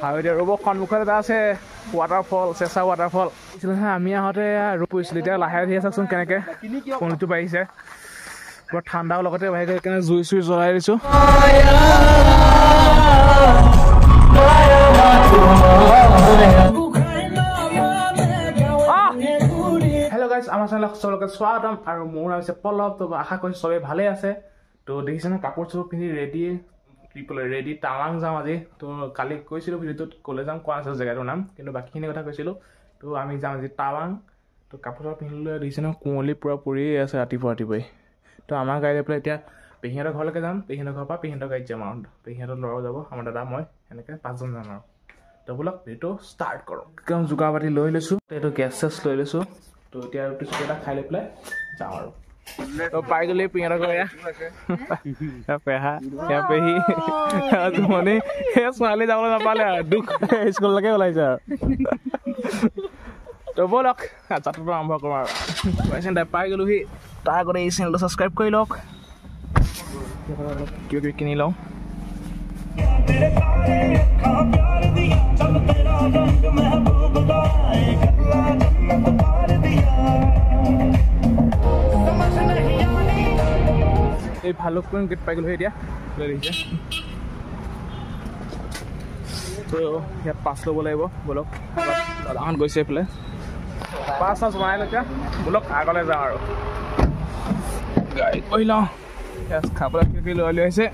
আৰু এতিয়া ৰ'ব সন্মুখত এটা আছে ৱাটাৰফল চেঁচা ৱাটাৰফল আমি আহোঁতে ৰূপ পৰিছিলোঁ এতিয়া লাহে লাহে চাওকচোন কেনেকৈ পানীটো বাঢ়িছে পুৰা ঠাণ্ডাও লগতে বাঢ়ি গৈ কেনে জুই চুই জ্বলাই দিছোঁ হেল্ল' গাইজ আমাৰ চেনেলত চবকে স্বাগতম আৰু মোৰ নাম হৈছে পল্লৱ তো আশা কৰিছোঁ চবেই ভালে আছে তো দেখিছে নহয় কাপোৰ চাপোৰ পিন্ধি ৰেডি টাৱাং যাম আজি তো কালি কৈছিলোঁ ভিডিঅ'টোত ক'লৈ যাম কোৱা নাছিলোঁ জেগাটোৰ নাম কিন্তু বাকীখিনি কথা কৈছিলোঁ তো আমি যাম আজি টাৱাং তো কাপোৰ চাপোৰ পিন্ধিলৈ দেখিছে নহয় কুঁৱলী পূৰা পৰিয়ে আছে ৰাতিপুৱাই তো আমাৰ গাড়ী লৈ পেলাই এতিয়া পেহীহঁতৰ ঘৰলৈকে যাম পেহীহঁতৰ ঘৰৰ পৰা পেহীহঁতৰ গাড়ীত যাম আৰু পেহীহঁতৰ ল'ৰাও যাব আমাৰ দাদা মই এনেকৈ 5জন যাম আৰু তো বোলক ভিডিঅ'টো ষ্টাৰ্ট কৰোঁ একদম যোগাৰ পাতি লৈ লৈছোঁ এইটো গেছ চেছ লৈ লৈছোঁ তো এতিয়া ৰুটি চুটি এটা খাই লৈ পেলাই যাওঁ আৰু তো পাই গ'লে পেহীহঁতৰ ঘৰ পেহা পেহী মানে সেই ছোৱালী যাবলৈ নাপালে আৰু দুখ স্কুললৈকে ওলাইছে আৰু তো ব'লক যাত্ৰাটো আৰম্ভ কৰোঁ আৰু পাই গ'লোহি তাৰ আগতে এই চেনেলটো ছাবস্ক্ৰাইব কৰি লওক কিবা কিবি কিনি লওঁ এই ভালুকপুং গেট পাই গ'লোহি এতিয়া দেখিছে তো ইয়াত পাছ ল'ব লাগিব ব'লক দাদাহঁত গৈছে এইফালে পাছ চাছ বনাই লৈছে ব'লক আগলৈ যাওঁ আৰু গাড়ীত বহি লওঁ খাবলৈ কিবা লৈ আহিছে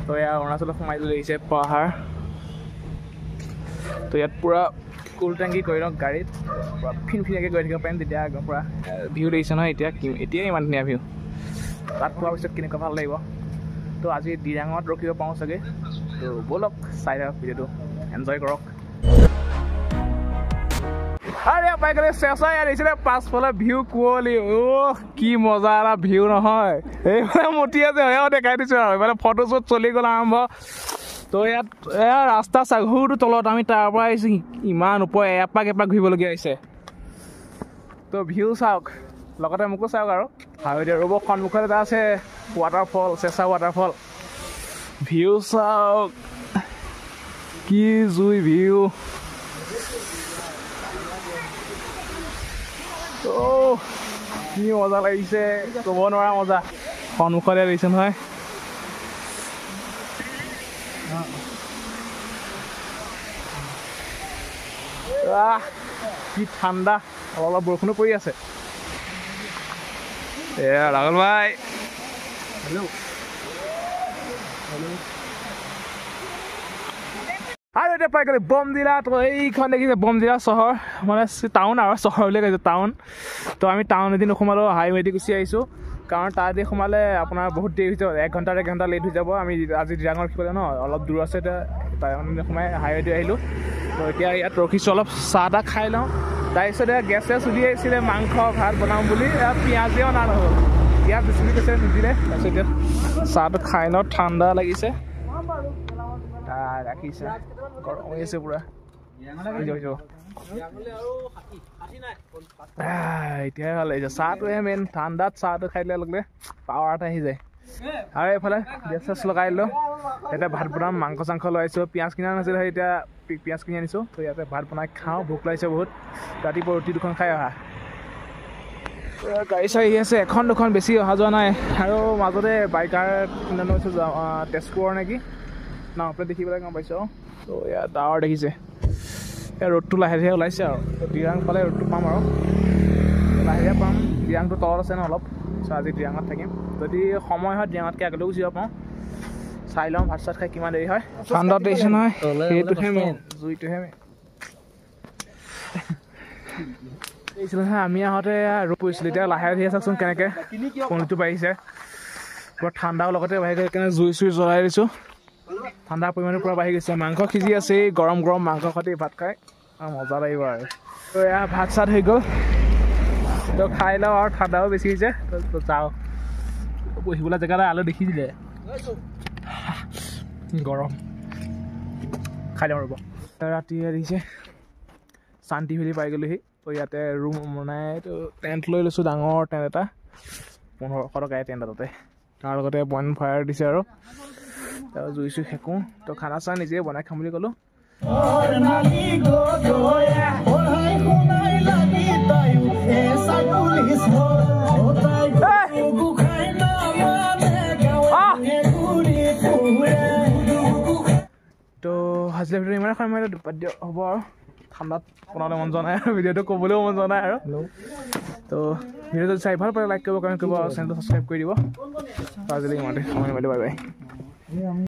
তো এয়া অৰুণাচলত সোমাই লৈ আহিছে পাহাৰ তো ইয়াত পূৰা কুল টেংকি কৰি লওঁ গাড়ীত পূৰা ফিনফিনীয়াকৈ গৈ থাকিব পাৰিম তেতিয়া একদম পূৰা ভিউ দেখিছে নহয় এতিয়াই ইমান ধুনীয়া ভিউ তাত পোৱাৰ পিছত কেনেকুৱা ভাল লাগিব তো আজি দিৰাঙত ৰখিব পাৰোঁ চাগে তো ব'লক চাই থাকক ভিডিঅ'টো এনজয় কৰক আৰে পাই গ'লে চেঁচাই আহিছিলে পাছফালে ভিউ কুঁৱলী কি মজা এটা ভিউ নহয় এইফালে মতি আছে দেখাই দিছোঁ আৰু এইফালে ফটো শ্বুট চলি গ'ল আৰম্ভ তো ইয়াত এয়া ৰাস্তা চাঘুৰটো তলত আমি তাৰ পৰা আহিছোঁ ইমান ওপৰ এপাক ঘূৰিবলগীয়া হৈছে তো ভিউ চাওক লগতে মোকো চাওক আৰু এতিয়া ৰ'ব সন্মুখত এটা আছে ৱাটাৰফল চেঁচা ৱাটাৰফল ভিউ চাওক কি জুই ভিউ কি মজা লাগিছে ক'ব নোৱাৰা মজা সন্মুখতে লাগিছে নহয় কি ঠাণ্ডা অলপ বৰষুণো পৰি আছে এয়া ৰাহুল ভাই হেল্ল' আৰু এতিয়া পাই গ'লে বমদিলা তো এইখন দেখিছে বমদিলা চহৰ মানে টাউন আৰু চহৰ বুলি কৈছে টাউন তো আমি টাউন এদিন নোসোমালোঁ হাইৱেদি গুচি আহিছোঁ কাৰণ তাত সোমালে আপোনাৰ বহুত দেৰি হৈ যাব 1 ঘণ্টা লেট হৈ যাব আমি আজি দিৰাঙৰ ৰখিবলৈ ন অলপ দূৰ আছে এতিয়া টাউন সোমাই হাইৱেদি আহিলোঁ তো এতিয়া ইয়াত ৰখিছোঁ অলপ চাহ তাহ খাই লওঁ তাৰপিছত গেছে চুলি আহিছিলে মাংস ভাত বনাওঁ বুলি পিঁয়াজেও অনা নহ'ল ইয়াত বেছি কৈছে নিদিলে তাৰপিছত এতিয়া চাহটো খাই লওঁ ঠাণ্ডা লাগিছে ৰাখিছে গৰম হৈ আছে পুৰা এতিয়াই ভাল লাগিছে চাহটোহে মেইন ঠাণ্ডাত চাহটো খাই দিলে লাগিলে পাৱাৰ এটা আহি যায় আৰু এইফালে গেছ চেছ লগাই দিলোঁ এতিয়া ভাত বনাম মাংস চাংস লৈ আহিছোঁ পিঁয়াজ কিনা নাছিলে এতিয়া পিঁয়াজ কিনি আনিছোঁ তো ইয়াতে ভাত বনাই খাওঁ ভোক লাগিছে বহুত ৰাতিপুৱা ৰুটি 2খন খাই অহা গাড়ী চাড়ী আছে 1 2খন বেছি অহা যোৱা নাই আৰু মাজতে বাইকাৰ কিনা লৈছোঁ তেজপুৰৰ নেকি নাও পেলাই দেখিবলৈ গম পাইছোঁ তো ইয়াত ডাৱৰ দেখিছে এই ৰ'দটো লাহে লাহে ওলাইছে আৰু দিৰাং পালে ৰ'দটো পাম আৰু লাহে পাম দিৰাংটো তলত আছে ন অলপ আজি দিৰাঙত থাকিম যদি সময় হয় দিৰাঙতকৈ আগলৈও গুচি যাব পাৰোঁ চাই লওঁ ভাত চাত খাই কিমান দেৰি হয় ঠাণ্ডাত দেখিছে নহয় সেইটোহে মেইন জুইটোহে মেইন দেখিছিলোঁ আমি আহোঁতে ৰ'দ পৰিছিলোঁ এতিয়া লাহে লাহে চাওকচোন কেনেকৈ পানীটো বাঢ়িছে পুৰা ঠাণ্ডাও লগতে বাঢ়ি গৈ কেনে জুই চুই জ্বলাই দিছোঁ ঠাণ্ডাৰ পৰিমাণটো পূৰা বাঢ়ি গৈছে মাংস সিজি আছে গৰম মাংস সৈতে ভাত খাই মজা লাগিব আৰু তো এয়া ভাত চাত হৈ গ'ল তো খাই লওঁ আৰু ঠাণ্ডাও বেছি হৈছে তো যাওঁ বহিবলৈ জেগালৈ আলু দেখি দিলে গৰম খাই লওঁ ৰ'ব ৰাতি দিছে শান্তি ভেলি পাই গ'লোহি তো ইয়াতে ৰুম বনাই তো টেণ্ট লৈ লৈছোঁ ডাঙৰ টেণ্ট এটা 1500 টকাই টেণ্ট তাতে তো তাৰ লগতে বন ফায়াৰ দিছে আৰু জুই চুই সেকোঁ তো খানা চানা নিজে বনাই খাম বুলি ক'লোঁ তো আজিলে ভিডিঅ' ইমানে খাই মাৰিলে হ'ব আৰু ঠাণ্ডাত বনাবলৈ মন যোৱা নাই আৰু ভিডিঅ'টো ক'বলৈও মন যোৱা নাই আৰু তো ভিডিঅ'টো চাই ভাল পালে লাইক কৰিব কমেণ্ট কৰিব আৰু চেনেলটো ছাবস্ক্ৰাইব কৰি দিব আজিলৈ ইমানতে বাই বাই